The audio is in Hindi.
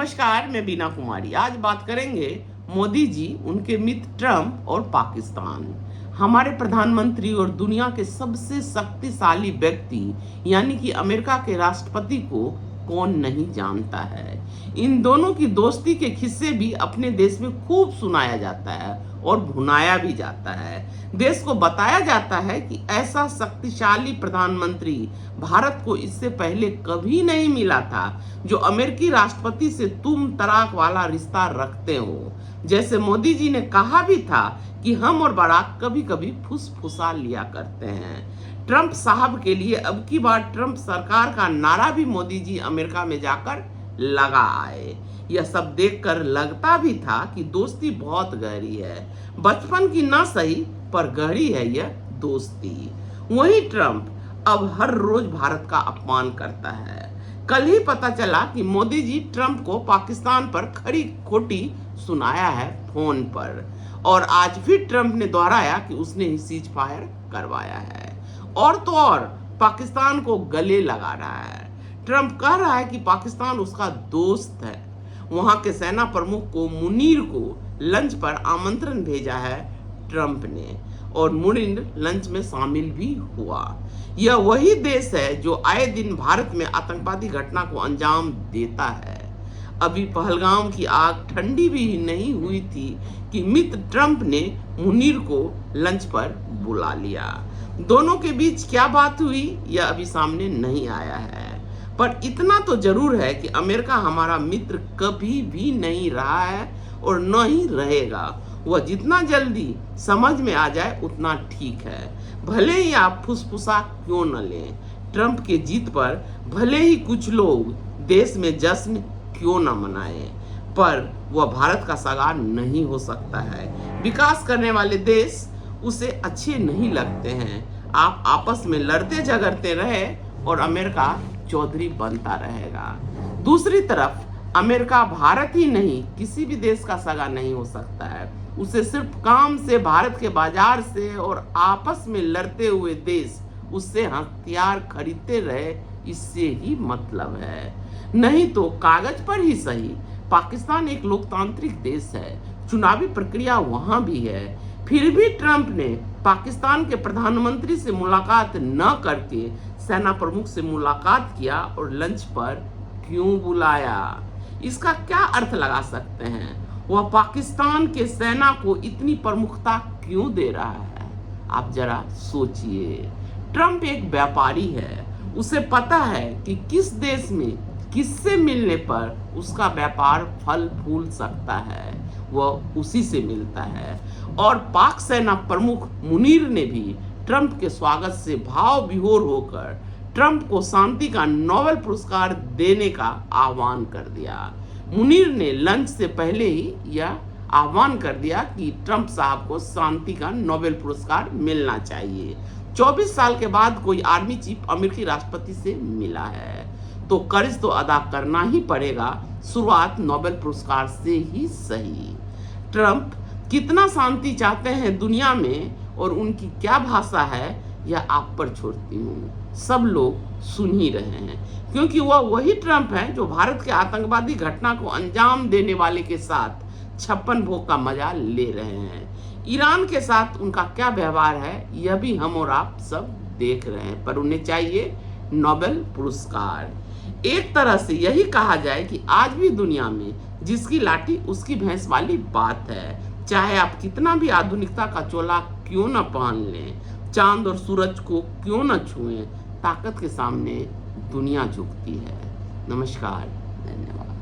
नमस्कार, मैं बीना कुमारी। आज बात करेंगे मोदी जी, उनके मित्र ट्रंप और पाकिस्तान। हमारे प्रधानमंत्री और दुनिया के सबसे शक्तिशाली व्यक्ति यानी कि अमेरिका के राष्ट्रपति को कौन नहीं जानता है। इन दोनों की दोस्ती के किस्से भी अपने देश में खूब सुनाया जाता है और भुनाया भी जाता है। देश को बताया जाता है कि ऐसा शक्तिशाली प्रधानमंत्री भारत को इससे पहले कभी नहीं मिला था जो अमेरिकी राष्ट्रपति से तुम तराक वाला रिश्ता रखते हो। जैसे मोदी जी ने कहा भी था कि हम और बाराक कभी कभी फुसफुसा लिया करते हैं। ट्रंप साहब के लिए अब की बार ट्रंप सरकार का नारा भी मोदी जी अमेरिका में जाकर लगा आए। यह सब देखकर लगता भी था कि दोस्ती बहुत गहरी है, बचपन की ना सही पर गहरी है यह दोस्ती। वही ट्रंप अब हर रोज भारत का अपमान करता है। कल ही पता चला कि मोदी जी ट्रंप को पाकिस्तान पर खरी खोटी सुनाया है फोन पर, और आज फिर ट्रंप ने दोहराया कि उसने ही सीज फायर करवाया है। और तो और पाकिस्तान को गले लगा रहा है। ट्रंप कह रहा है कि पाकिस्तान उसका दोस्त है। वहां के सेना प्रमुख को मुनीर को लंच पर आमंत्रण भेजा है ट्रंप ने, और मुनीर लंच में शामिल भी हुआ। यह वही देश है जो आए दिन भारत में आतंकवादी घटना को अंजाम देता है। अभी पहलगाम की आग ठंडी भी नहीं हुई थी कि मित्र ट्रंप ने मुनीर को लंच पर बुला लिया। दोनों के बीच क्या बात हुई यह अभी सामने नहीं आया है, पर इतना तो जरूर है कि अमेरिका हमारा मित्र कभी भी नहीं रहा है और न ही रहेगा। वह जितना जल्दी समझ में आ जाए उतना ठीक है। भले ही आप फुसफुसा क्यों न लें ट्रंप के जीत पर, भले ही कुछ लोग देश में जश्न क्यों न मनाएं, पर वह भारत का सगा नहीं हो सकता है। विकास करने वाले देश उसे अच्छे नहीं लगते हैं। आप आपस में लड़ते झगड़ते रहे और अमेरिका चौधरी बनता रहेगा। दूसरी तरफ अमेरिका भारत ही नहीं किसी भी देश का सगा नहीं हो सकता है। उसे सिर्फ काम से, भारत के बाजार से और आपस में लड़ते हुए देश उससे हथियार खरीदते रहे, इससे ही मतलब है। नहीं तो कागज पर ही सही पाकिस्तान एक लोकतांत्रिक देश है, चुनावी प्रक्रिया वहां भी है। फिर भी ट्रंप ने पाकिस्तान के प्रधानमंत्री से मुलाकात न करके सेना प्रमुख से मुलाकात किया और लंच पर क्यों बुलाया। इसका क्या अर्थ लगा सकते हैं? वह पाकिस्तान के सेना को इतनी प्रमुखता क्यों दे रहा है? आप जरा सोचिए। ट्रंप एक व्यापारी है। उसे पता है कि किस देश में किससे मिलने पर उसका व्यापार फल फूल सकता है, वह उसी से मिलता है। और पाक सेना प्रमुख मुनीर ने भी ट्रंप के स्वागत से भाव विभोर होकर ट्रंप को शांति का नोबेल पुरस्कार देने का आह्वान कर दिया। मुनीर ने लंच से पहले ही यह आह्वान कर दिया कि ट्रंप साहब को शांति का नोबेल पुरस्कार मिलना चाहिए। 24 साल के बाद कोई आर्मी चीफ अमेरिकी राष्ट्रपति से मिला है तो कर्ज तो अदा करना ही पड़ेगा। शुरुआत नोबेल पुरस्कार से ही सही। ट्रंप कितना शांति चाहते हैं दुनिया में और उनकी क्या भाषा है यह आप पर छोड़ती हूँ। सब लोग सुन ही रहे हैं, क्योंकि वह वही ट्रंप है जो भारत के आतंकवादी घटना को अंजाम देने वाले के साथ 56 भोग का मजा ले रहे हैं। ईरान के साथ उनका क्या व्यवहार है यह भी हम और आप सब देख रहे हैं, पर उन्हें चाहिए नोबेल पुरस्कार। एक तरह से यही कहा जाए कि आज भी दुनिया में जिसकी लाठी उसकी भैंस वाली बात है। चाहे आप कितना भी आधुनिकता का चोला क्यों न पहन लें, चांद और सूरज को क्यों न छुएं, ताकत के सामने दुनिया झुकती है। नमस्कार, धन्यवाद।